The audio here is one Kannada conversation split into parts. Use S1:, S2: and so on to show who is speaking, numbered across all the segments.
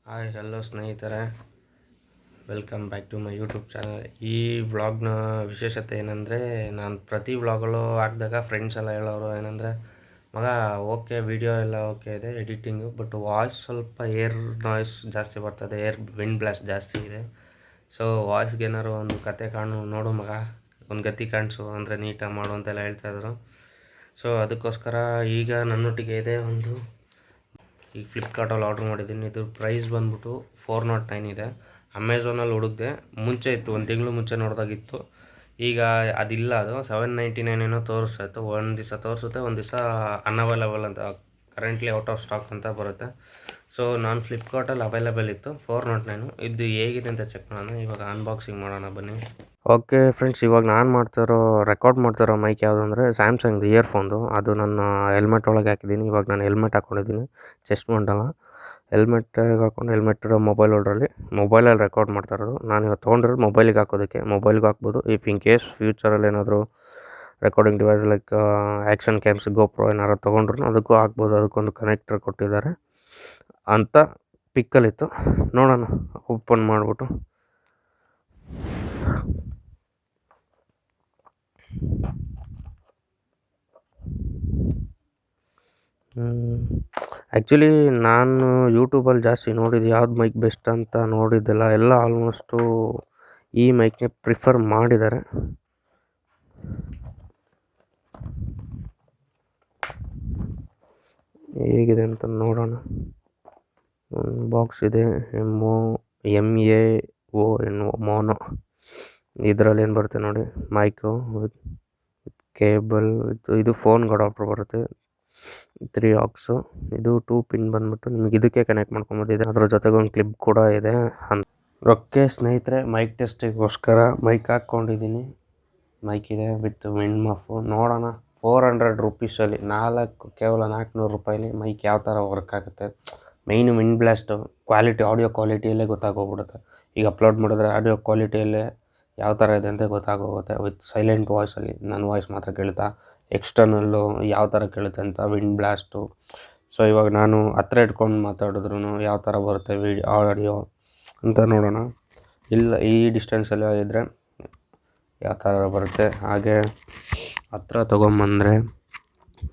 S1: ಹಾಯ್ ಹಲೋ ಸ್ನೇಹಿತರೆ, welcome back to my YouTube channel. ಈ ವ್ಲಾಗ್ನ ವಿಶೇಷತೆ ಏನಂದರೆ, ನಾನು ಪ್ರತಿ ವ್ಲಾಗಲ್ಲೂ ಹಾಕಿದಾಗ ಫ್ರೆಂಡ್ಸ್ ಎಲ್ಲ ಹೇಳೋರು ಏನಂದರೆ, ಮಗ ಓಕೆ ವಿಡಿಯೋ ಎಲ್ಲ ಓಕೆ ಇದೆ ಎಡಿಟಿಂಗು, ಬಟ್ ವಾಯ್ಸ್ ಸ್ವಲ್ಪ ಏರ್ ನಾಯ್ಸ್ ಜಾಸ್ತಿ ಬರ್ತದೆ, ವಿಂಡ್ ಬ್ಲಾಸ್ಟ್ ಜಾಸ್ತಿ ಇದೆ. ಸೊ ವಾಯ್ಸ್ಗೆ ಏನಾದ್ರು ಒಂದು ಕತೆ ನೋಡು ಮಗ, ಒಂದು ಗತಿ ಕಾಣಿಸು ಅಂದರೆ ನೀಟಾಗಿ ಮಾಡು ಅಂತೆಲ್ಲ ಹೇಳ್ತಾಯಿದ್ರು. ಸೊ ಅದಕ್ಕೋಸ್ಕರ ಈಗ ನನ್ನೊಟ್ಟಿಗೆ ಇದೆ ಈಗ ಫ್ಲಿಪ್ಕಾರ್ಟಲ್ಲಿ ಆರ್ಡ್ರ್ ಮಾಡಿದ್ದೀನಿ. ಇದು ಪ್ರೈಸ್ ಬಂದ್ಬಿಟ್ಟು 409 ಇದೆ. ಅಮೆಝಾನಲ್ಲಿ ಹುಡುಕಿದೆ, ಮುಂಚೆ ಇತ್ತು, ಒಂದು ತಿಂಗಳು ಮುಂಚೆ ನೋಡಿದಾಗಿತ್ತು. ಈಗ ಅದಿಲ್ಲ, ಅದು 799 ಏನೋ ತೋರಿಸ್ತಾಯಿತ್ತು. ಒಂದು ದಿವಸ ತೋರಿಸುತ್ತೆ, ಒಂದು ದಿವಸ ಅನ್ಅವೈಲಬಲ್ ಅಂತ, ಕರೆಂಟ್ಲಿ ಔಟ್ ಆಫ್ ಸ್ಟಾಕ್ ಅಂತ ಬರುತ್ತೆ. ಸೊ ನಾನು ಫ್ಲಿಪ್ಕಾರ್ಟಲ್ಲಿ ಅವೈಲೇಬಲ್ ಇತ್ತು 409. ಇದು ಹೇಗಿದೆ ಅಂತ ಚೆಕ್ ಮಾಡೋಣ. ಇವಾಗ ಅನ್ಬಾಕ್ಸಿಂಗ್ ಮಾಡೋಣ ಬನ್ನಿ. ಓಕೆ ಫ್ರೆಂಡ್ಸ್, ಇವಾಗ ನಾನು ರೆಕಾರ್ಡ್ ಮಾಡ್ತಿರೋ ಮೈಕ್ ಯಾವುದು ಅಂದರೆ ಸ್ಯಾಮ್ಸಂಗ್ದು ಇಯರ್ಫೋನ್ದು. ಅದು ನನ್ನ ಹೆಲ್ಮೆಟ್ ಒಳಗೆ ಹಾಕಿದ್ದೀನಿ. ಇವಾಗ ನಾನು ಹೆಲ್ಮೆಟ್ ಹಾಕ್ಕೊಂಡಿದ್ದೀನಿ, ಚೆಸ್ಟ್ ಮೌಂಟಲ್ಲ. ಹೆಲ್ಮೆಟ್ಟಿಗೆ ಹಾಕ್ಕೊಂಡು ಹೆಲ್ಮೆಟ್ ಮೊಬೈಲ್ ಮೊಬೈಲಲ್ಲಿ ರೆಕಾರ್ಡ್ ಮಾಡ್ತಾ ಇರೋದು. ನಾನು ಇವಾಗ ತೊಗೊಂಡಿರೋದು ಮೊಬೈಲಿಗೆ ಹಾಕೋದಕ್ಕೆ. ಮೊಬೈಲ್ಗೆ ಹಾಕ್ಬೋದು. ಇಫ್ ಇನ್ ಕೇಸ್ ಫ್ಯೂಚರಲ್ಲಿ ಏನಾದರೂ recording device like action CAMS GoPro ಏನಾದ್ರು ತೊಗೊಂಡ್ರು ಅದಕ್ಕೂ ಹಾಕ್ಬೋದು. ಅದಕ್ಕೊಂದು ಕನೆಕ್ಟರ್ ಕೊಟ್ಟಿದ್ದಾರೆ ಅಂತ ಪಿಕ್ಕಲ್ಲಿತ್ತು. ನೋಡೋಣ ಓಪನ್ ಮಾಡಿಬಿಟ್ಟು. ಆ್ಯಕ್ಚುಲಿ ನಾನು ಯೂಟ್ಯೂಬಲ್ಲಿ ಜಾಸ್ತಿ ನೋಡಿದ್ದು ಯಾವ್ದು ಮೈಕ್ ಬೆಸ್ಟ್ ಅಂತ ನೋಡಿದ್ದೆಲ್ಲ ಎಲ್ಲ ಆಲ್ಮೋಸ್ಟು ಈ ಮೈಕ್ನೇ ಪ್ರಿಫರ್ ಮಾಡಿದ್ದಾರೆ. ಹೇಗಿದೆ ಅಂತ ನೋಡೋಣ. ಒಂದು ಬಾಕ್ಸ್ ಇದೆ, MAONO ಮೋನೋ. ಇದರಲ್ಲಿ ಏನು ಬರುತ್ತೆ ನೋಡಿ, ಮೈಕ್ರೋ ವಿತ್ ಕೇಬಲ್. ಇದು ಫೋನ್ GOPRO ಬರುತ್ತೆ. 3 ಆಕ್ಸು. ಇದು 2 ಪಿನ್ ಬಂದ್ಬಿಟ್ಟು ನಿಮಗೆ ಇದಕ್ಕೆ ಕನೆಕ್ಟ್ ಮಾಡ್ಕೊಬೋದಿದೆ. ಅದರ ಜೊತೆಗೆ ಒಂದು ಕ್ಲಿಪ್ ಕೂಡ ಇದೆ. ಓಕೆ ಸ್ನೇಹಿತರೆ, ಮೈಕ್ ಟೆಸ್ಟಿಗೋಸ್ಕರ ಮೈಕ್ ಹಾಕ್ಕೊಂಡಿದ್ದೀನಿ. ಮೈಕ್ ಇದೆ ವಿತ್ ವಿಂಡ್ ಮಫು. ನೋಡೋಣ 400 ರುಪೀಸಲ್ಲಿ ಕೇವಲ 400 ರೂಪಾಯಿಲಿ ಮೈಕ್ ಯಾವ ಥರ ವರ್ಕ್ ಆಗುತ್ತೆ. ಮೈನು ವಿಂಡ್ ಬ್ಲಾಸ್ಟು ಆಡಿಯೋ ಕ್ವಾಲಿಟಿಯಲ್ಲೇ ಗೊತ್ತಾಗೋಗ್ಬಿಡುತ್ತೆ. ಈಗ ಅಪ್ಲೋಡ್ ಮಾಡಿದ್ರೆ ಆಡಿಯೋ ಕ್ವಾಲಿಟಿಯಲ್ಲೇ ಯಾವ ಥರ ಇದೆ ಅಂತ ಗೊತ್ತಾಗೋಗುತ್ತೆ. ವಿತ್ ಸೈಲೆಂಟ್ ವಾಯ್ಸಲ್ಲಿ ನನ್ನ ವಾಯ್ಸ್ ಮಾತ್ರ ಕೇಳುತ್ತಾ, ಎಕ್ಸ್ಟರ್ನಲ್ಲು ಯಾವ ಥರ ಕೇಳುತ್ತೆ ಅಂತ, ವಿಂಡ್ ಬ್ಲಾಸ್ಟು. ಸೊ ಇವಾಗ ನಾನು ಹತ್ರ ಇಟ್ಕೊಂಡು ಮಾತಾಡಿದ್ರು ಯಾವ ಥರ ಬರುತ್ತೆ ಆಡಿಯೋ ಅಂತ ನೋಡೋಣ. ಇಲ್ಲ ಈ ಡಿಸ್ಟೆನ್ಸಲ್ಲಿ ಇದ್ದರೆ ಯಾವ ಥರ ಬರುತ್ತೆ. ಹಾಗೆ ಹತ್ರ ತೊಗೊಂಬಂದರೆ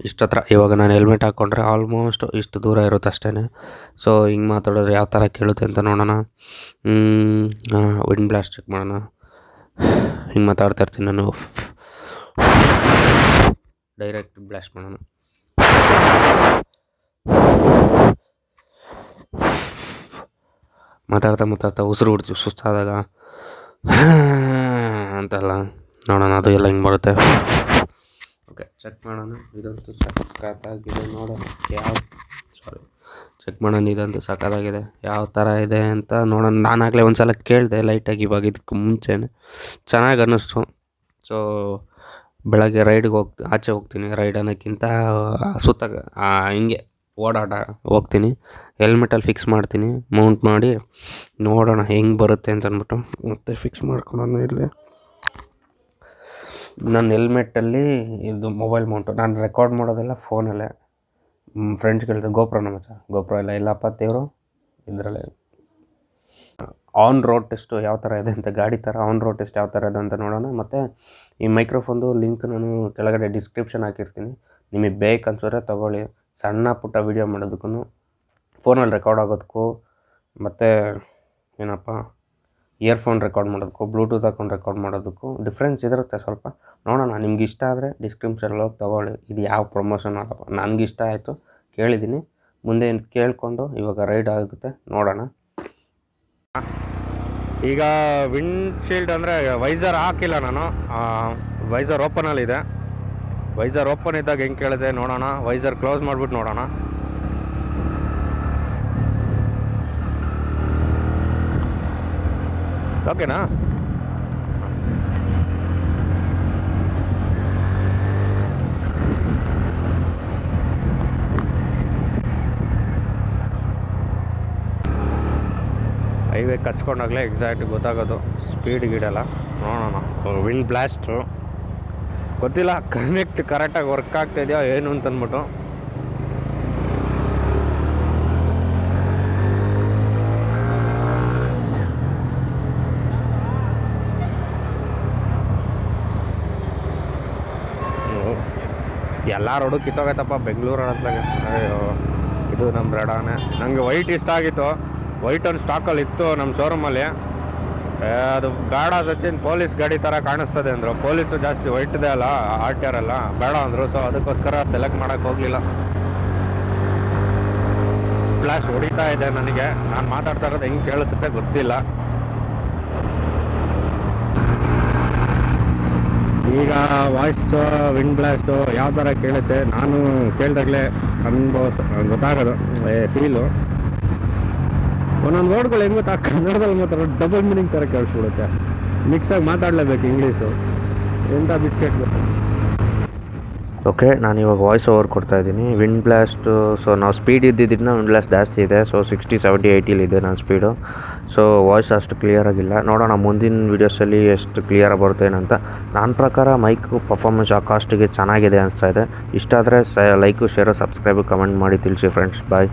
S1: ಇಷ್ಟು ಹತ್ರ. ಇವಾಗ ನಾನು ಹೆಲ್ಮೆಟ್ ಹಾಕ್ಕೊಂಡ್ರೆ ಆಲ್ಮೋಸ್ಟ್ ಇಷ್ಟು ದೂರ ಇರುತ್ತೆ ಅಷ್ಟೇ. ಸೊ ಹಿಂಗೆ ಮಾತಾಡಿದ್ರೆ ಯಾವ ಥರ ಕೇಳುತ್ತೆ ಅಂತ ನೋಡೋಣ. ವಿಂಡ್ ಬ್ಲಾಸ್ಟ್ ಚೆಕ್ ಮಾಡೋಣ. ಹಿಂಗೆ ಮಾತಾಡ್ತಾ ಇರ್ತೀನಿ ನಾನು, ಡೈರೆಕ್ಟ್ ಬ್ಲಾಸ್ಟ್ ಮಾಡೋಣ. ಮಾತಾಡ್ತಾ ಉಸಿರು ಬಿಡ್ತೀವಿ ಸುಸ್ತಾದಾಗ ಅಂತೆಲ್ಲ. ನೋಡೋಣ ಅದು ಎಲ್ಲ ಹಿಂಗೆ ಬರುತ್ತೆ. ಓಕೆ, ಚೆಕ್ ಮಾಡೋಣ. ಇದಂತೂ ಸಖತ್ತಾಗಿದೆ. ನೋಡೋಣ ಚೆಕ್ ಮಾಡೋಣ. ಇದಂತೂ ಸಖತ್ತಾಗಿದೆ, ಯಾವ ಥರ ಇದೆ ಅಂತ ನೋಡೋಣ. ನಾನಾಗಲೇ ಒಂದು ಸಲ ಕೇಳಿದೆ ಲೈಟಾಗಿ, ಇವಾಗ ಇದಕ್ಕೆ ಮುಂಚೆನೇ ಚೆನ್ನಾಗಿ ಅನ್ನಿಸ್ತು. ಸೊ ಬೆಳಗ್ಗೆ ಆಚೆ ಹೋಗ್ತೀನಿ. ರೈಡ್ ಅನ್ನೋಕ್ಕಿಂತ ಸುತ್ತ ಹಿಂಗೆ ಓಡಾಟ ಹೋಗ್ತೀನಿ. ಹೆಲ್ಮೆಟಲ್ಲಿ ಫಿಕ್ಸ್ ಮಾಡ್ತೀನಿ, ಮೌಂಟ್ ಮಾಡಿ ನೋಡೋಣ ಹೆಂಗೆ ಬರುತ್ತೆ ಅಂತ ಅಂದ್ಬಿಟ್ಟು. ಮತ್ತೆ ಫಿಕ್ಸ್ ಮಾಡ್ಕೊಳ್ಳೋಣ. ಇಲ್ಲಿ ನನ್ನ ಹೆಲ್ಮೆಟ್ಟಲ್ಲಿ ಇದು ಮೊಬೈಲ್ ಮೌಂಟು. ನಾನು ರೆಕಾರ್ಡ್ ಮಾಡೋದೆಲ್ಲ ಫೋನಲ್ಲೇ. ಫ್ರೆಂಡ್ಸ್ ಕೇಳ್ತಾರೆ GoPro ಎಲ್ಲ ಇಲ್ಲಪ್ಪ ದೇವರು. ಇದರಲ್ಲೇ ಆನ್ ರೋಡ್ ಟೆಸ್ಟು ಯಾವ ಥರ ಇದೆ ಅಂತ, ಗಾಡಿ ಥರ ಆನ್ ರೋಡ್ ಟೆಸ್ಟ್ ಯಾವ ಥರ ಇದೆ ಅಂತ ನೋಡೋಣ. ಮತ್ತು ಈ ಮೈಕ್ರೋಫೋನ್ದು ಲಿಂಕ್ ನಾನು ಕೆಳಗಡೆ ಡಿಸ್ಕ್ರಿಪ್ಷನ್ ಹಾಕಿರ್ತೀನಿ. ನಿಮಗೆ ಬೇಕನ್ಸಿದ್ರೆ ತೊಗೊಳ್ಳಿ. ಸಣ್ಣ ಪುಟ್ಟ ವೀಡಿಯೋ ಮಾಡೋದಕ್ಕೂ, ಫೋನಲ್ಲಿ ರೆಕಾರ್ಡ್ ಆಗೋದಕ್ಕೂ, ಮತ್ತು ಇಯರ್ಫೋನ್ ರೆಕಾರ್ಡ್ ಮಾಡೋದಕ್ಕೂ, ಬ್ಲೂಟೂತ್ ಹಾಕೊಂಡು ರೆಕಾರ್ಡ್ ಮಾಡೋದಕ್ಕೂ ಡಿಫ್ರೆನ್ಸ್ ಇರುತ್ತೆ ಸ್ವಲ್ಪ. ನೋಡೋಣ, ನಿಮ್ಗೆ ಇಷ್ಟ ಆದರೆ ಡಿಸ್ಕ್ರಿಪ್ಷನಲ್ಲಿ ಹೋಗಿ ತೊಗೊಳ್ಳಿ. ಇದು ಯಾವ ಪ್ರಮೋಷನ್ ಆಗಲ್ಲ, ನನಗಿಷ್ಟ ಆಯಿತು, ಕೇಳಿದ್ದೀನಿ. ಮುಂದೆ ಕೇಳಿಕೊಂಡು ಇವಾಗ ರೈಡ್ ಆಗುತ್ತೆ, ನೋಡೋಣ. ಈಗ ವಿಂಡ್ಶೀಲ್ಡ್ ಅಂದರೆ ವೈಸರ್ ಹಾಕಿಲ್ಲ ನಾನು, ವೈಸರ್ ಓಪನಲ್ಲಿದೆ. ವೈಸರ್ ಓಪನ್ ಇದ್ದಾಗ ಹೆಂಗೆ ಕೇಳಿದೆ ನೋಡೋಣ. ವೈಸರ್ ಕ್ಲೋಸ್ ಮಾಡಿಬಿಟ್ಟು ನೋಡೋಣ. ಓಕೆನಾ? ಹೈವೇ ಕಚ್ಕೊಂಡಾಗಲೇ ಎಕ್ಸಾಕ್ಟ್ ಗೊತ್ತಾಗೋದು ಸ್ಪೀಡ್ ಗೀಡೆಲ್ಲ. ನೋಡೋಣ. ವಿಂಡ್ ಬ್ಲಾಸ್ಟು ಗೊತ್ತಿಲ್ಲ ಕರೆಕ್ಟಾಗಿ ವರ್ಕ್ ಆಗ್ತಾಯಿದೆಯೋ ಏನು ಅಂತಂದ್ಬಿಟ್ಟು. ಎಲ್ಲ ರೋಡು ಕಿತ್ತೋಗೈತಪ್ಪ ಬೆಂಗಳೂರು ಅನ್ನತ್ಲಾಗೆ. ಅಯ್ಯೋ ಇದು ನಮ್ಮ ರೆಡಾನೆ. ನನಗೆ ವೈಟ್ ಇಷ್ಟ ಆಗಿತ್ತು. ವೈಟ್ ಒಂದು ಸ್ಟಾಕಲ್ಲಿ ಇತ್ತು ನಮ್ಮ ಶೋರೂಮಲ್ಲಿ. ಅದು ಬೇಡ ಸಚಿನ್, ಪೊಲೀಸ್ ಗಾಡಿ ಥರ ಕಾಣಿಸ್ತದೆ ಅಂದರು. ಪೊಲೀಸು ಜಾಸ್ತಿ ವೈಟ್ದೆ ಅಲ್ಲ, ಆರ್ ಟಿ ಆರ್ ಎಲ್ಲ ಬೇಡ ಅಂದರು. ಸೊ ಅದಕ್ಕೋಸ್ಕರ ಸೆಲೆಕ್ಟ್ ಮಾಡೋಕ್ಕೆ ಹೋಗಲಿಲ್ಲ. ಫ್ಲ್ಯಾಶ್ ಹೊಡಿತಾ ಇದೆ ನನಗೆ. ನಾನು ಮಾತಾಡ್ತಾ ಇರೋದು ಹೆಂಗೆ ಕೇಳಿಸುತ್ತೆ ಗೊತ್ತಿಲ್ಲ. ಈಗ ವಾಯ್ಸ್ ವಿಂಡ್ ಬ್ಲಾಸ್ಟು ಯಾವ ಥರ ಕೇಳುತ್ತೆ ನಾನು ಕೇಳಿದಾಗಲೇ ಗೊತ್ತಾಗೋದು ಫೀಲು. ಒಂದೊಂದು ವರ್ಡ್ಗಳು ಹೆಂಗೆ ಗೊತ್ತಾ, ಕನ್ನಡದಲ್ಲಿ ಮಾತಾಡೋ ಡಬಲ್ ಮೀನಿಂಗ್ ಥರ ಕೇಳಿಸ್ಬಿಡುತ್ತೆ. ಮಿಕ್ಸಾಗಿ ಮಾತಾಡಲೇಬೇಕು ಇಂಗ್ಲೀಷು. ಎಂಥ ಬಿಸ್ಕೆಟ್ ಗೊತ್ತಾ. ಓಕೆ, ನಾನು ಇವಾಗ ವಾಯ್ಸ್ ಓವರ್ ಕೊಡ್ತಾಯಿದ್ದೀನಿ. ವಿಂಡ್ ಬ್ಲಾಸ್ಟು, ಸೊ ನಾವು ಸ್ಪೀಡ್ ಇದ್ದಿದ್ದನ್ನ ವಿಂಡ್ ಬ್ಲಾಸ್ಟ್ ಜಾಸ್ತಿ ಇದೆ. ಸೊ 60, 70, 80 ಇದೆ ನನ್ನ ಸ್ಪೀಡು. ಸೊ ವಾಯ್ಸ್ ಅಷ್ಟು ಕ್ಲಿಯರಾಗಿಲ್ಲ. ನೋಡೋಣ ಮುಂದಿನ ವೀಡಿಯೋಸಲ್ಲಿ ಎಷ್ಟು ಕ್ಲಿಯರಾಗಿ ಬರುತ್ತೆ ಏನಂತ. ನನ್ನ ಪ್ರಕಾರ ಮೈಕು ಪರ್ಫಾರ್ಮೆನ್ಸ್ ಆ ಕಾಸ್ಟಿಗೆ ಚೆನ್ನಾಗಿದೆ ಅನಿಸ್ತಾ ಇದೆ. ಇಷ್ಟ ಆದರೆ ಲೈಕು, ಶೇರು, ಸಬ್ಸ್ಕ್ರೈಬು, ಕಮೆಂಟ್ ಮಾಡಿ ತಿಳಿಸಿ ಫ್ರೆಂಡ್ಸ್. ಬಾಯ್.